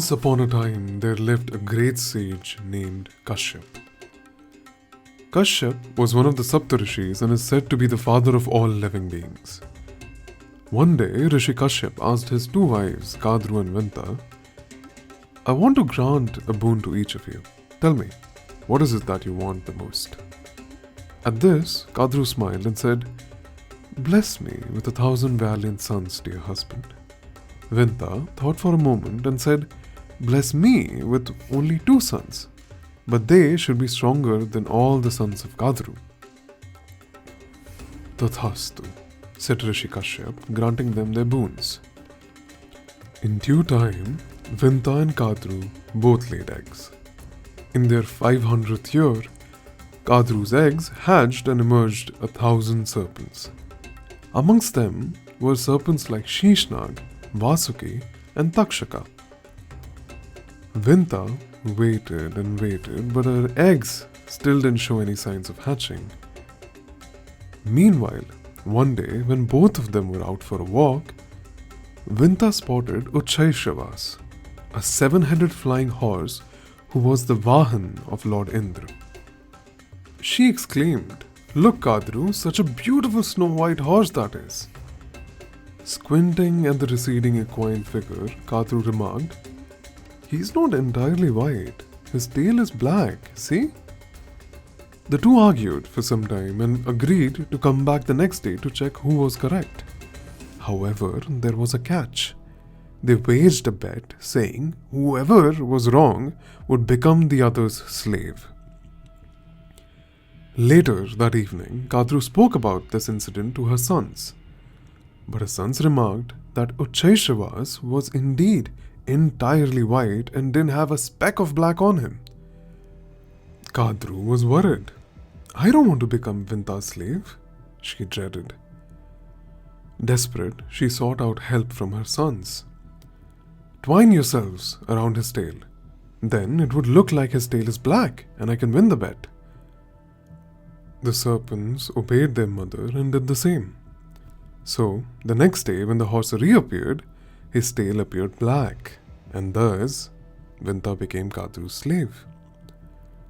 Once upon a time, there lived a great sage named Kashyap. Kashyap was one of the Saptarshis and is said to be the father of all living beings. One day, Rishi Kashyap asked his two wives, Kadru and Vinata, I want to grant a boon to each of you. Tell me, what is it that you want the most? At this, Kadru smiled and said, Bless me with 1,000 valiant sons, dear husband. Vinata thought for a moment and said, Bless me with only 2 sons, but they should be stronger than all the sons of Kadru. Tathastu, said Rishi Kashyap, granting them their boons. In due time, Vinata and Kadru both laid eggs. In their 500th year, Kadru's eggs hatched and emerged 1,000 serpents. Amongst them were serpents like Sheshanag, Vasuki and Takshaka. Vinata waited and waited, but her eggs still didn't show any signs of hatching. Meanwhile, one day when both of them were out for a walk, Vinata spotted Kashayapa, a 7-headed flying horse who was the Vahan of Lord Indra. She exclaimed, Look, Kadru, such a beautiful snow-white horse that is. Squinting at the receding equine figure, Kadru remarked, He's not entirely white. His tail is black, see? The two argued for some time and agreed to come back the next day to check who was correct. However, there was a catch. They waged a bet, saying whoever was wrong would become the other's slave. Later that evening, Kadru spoke about this incident to her sons. But her sons remarked that Kashayapa was indeed entirely white and didn't have a speck of black on him. Kadru was worried. I don't want to become Vinata's slave, she dreaded. Desperate, she sought out help from her sons. Twine yourselves around his tail. Then it would look like his tail is black and I can win the bet. The serpents obeyed their mother and did the same. So, the next day when the horse reappeared, his tail appeared black, and thus, Vinata became Kadru's slave.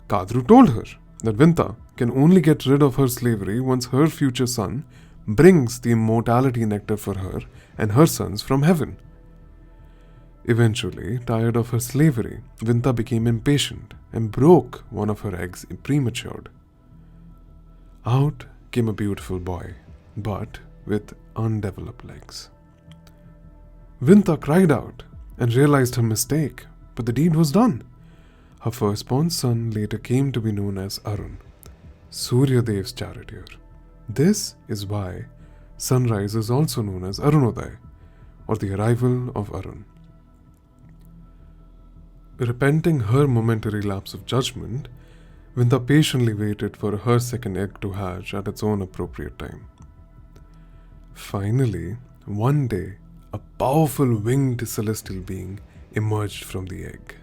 Kadru told her that Vinata can only get rid of her slavery once her future son brings the immortality nectar for her and her sons from heaven. Eventually, tired of her slavery, Vinata became impatient and broke one of her eggs prematured. Out came a beautiful boy, but with undeveloped legs. Vinata cried out and realized her mistake, but the deed was done. Her firstborn son later came to be known as Arun, Surya Dev's charioteer. This is why sunrise is also known as Arunodaya, or the arrival of Arun. Repenting her momentary lapse of judgment, Vinata patiently waited for her second egg to hatch at its own appropriate time. Finally, one day, a powerful winged celestial being emerged from the egg.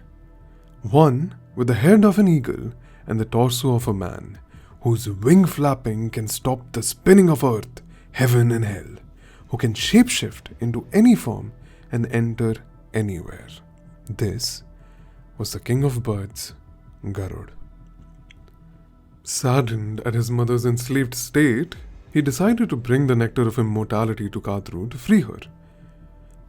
One with the head of an eagle and the torso of a man, whose wing flapping can stop the spinning of earth, heaven and hell, who can shapeshift into any form and enter anywhere. This was the king of birds, Garuda. Saddened at his mother's enslaved state, he decided to bring the nectar of immortality to Kadru to free her.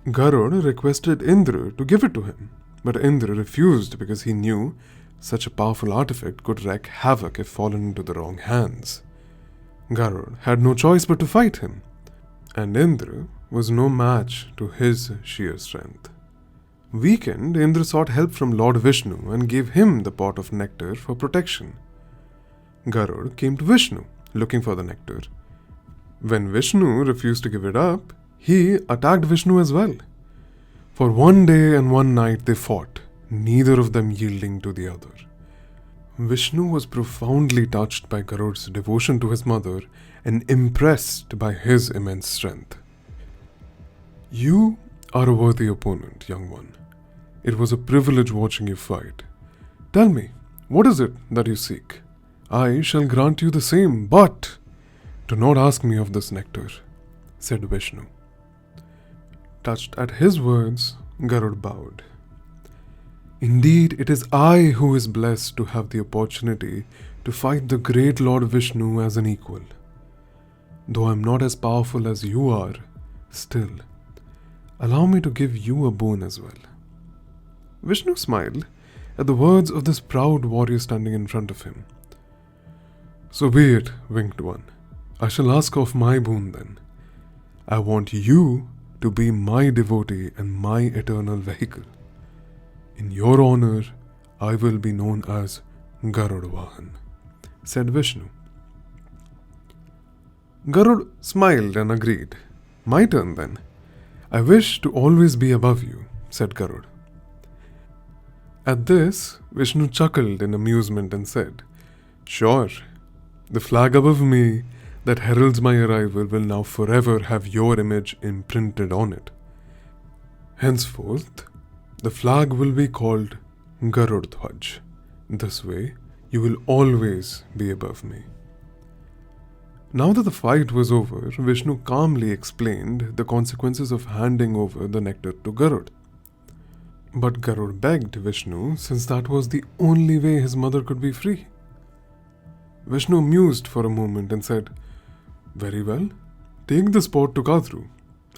Garuda requested Indra to give it to him, but Indra refused because he knew such a powerful artifact could wreak havoc if fallen into the wrong hands. Garuda had no choice but to fight him, and Indra was no match to his sheer strength. Weakened, Indra sought help from Lord Vishnu and gave him the pot of nectar for protection. Garuda came to Vishnu, looking for the nectar. When Vishnu refused to give it up, he attacked Vishnu as well. For one day and one night they fought, neither of them yielding to the other. Vishnu was profoundly touched by Garuda's devotion to his mother and impressed by his immense strength. You are a worthy opponent, young one. It was a privilege watching you fight. Tell me, what is it that you seek? I shall grant you the same, but do not ask me of this nectar, said Vishnu. Touched at his words, Garuda bowed. Indeed, it is I who is blessed to have the opportunity to fight the great Lord Vishnu as an equal. Though I am not as powerful as you are, still, allow me to give you a boon as well. Vishnu smiled at the words of this proud warrior standing in front of him. So be it, winged one. I shall ask of my boon then. I want you to be my devotee and my eternal vehicle. In your honor, I will be known as Garuda, said Vishnu. Garud smiled and agreed. My turn then. I wish to always be above you, said Garud. At this, Vishnu chuckled in amusement and said, Sure, the flag above me that heralds my arrival will now forever have your image imprinted on it. Henceforth, the flag will be called Garudhwaj. This way, you will always be above me. Now that the fight was over, Vishnu calmly explained the consequences of handing over the nectar to Garud. But Garud begged Vishnu, since that was the only way his mother could be free. Vishnu mused for a moment and said, Very well, take this pot to Kadru.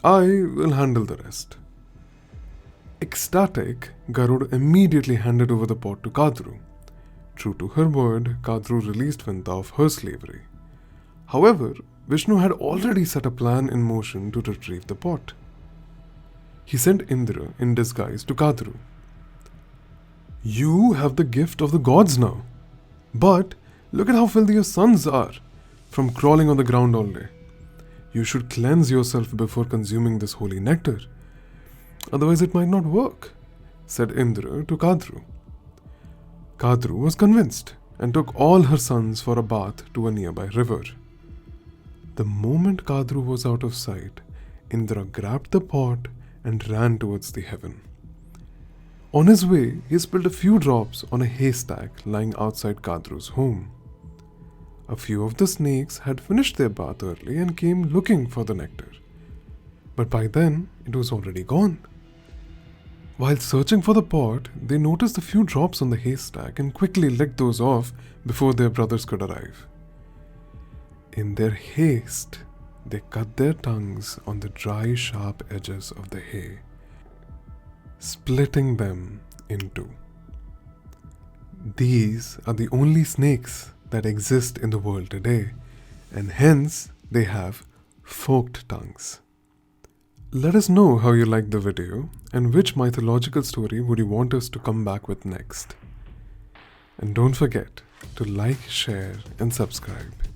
I will handle the rest. Ecstatic, Garud immediately handed over the pot to Kadru. True to her word, Kadru released Vinata of her slavery. However, Vishnu had already set a plan in motion to retrieve the pot. He sent Indra in disguise to Kadru. You have the gift of the gods now. But look at how filthy your sons are from crawling on the ground all day. You should cleanse yourself before consuming this holy nectar. Otherwise it might not work, said Indra to Kadru. Kadru was convinced and took all her sons for a bath to a nearby river. The moment Kadru was out of sight, Indra grabbed the pot and ran towards the heaven. On his way, he spilled a few drops on a haystack lying outside Kadru's home. A few of the snakes had finished their bath early and came looking for the nectar. But by then, it was already gone. While searching for the pot, they noticed a few drops on the haystack and quickly licked those off before their brothers could arrive. In their haste, they cut their tongues on the dry, sharp edges of the hay, splitting them in two. These are the only snakes that exist in the world today, and hence they have forked tongues. Let us know how you liked the video and which mythological story would you want us to come back with next. And don't forget to like, share, and subscribe.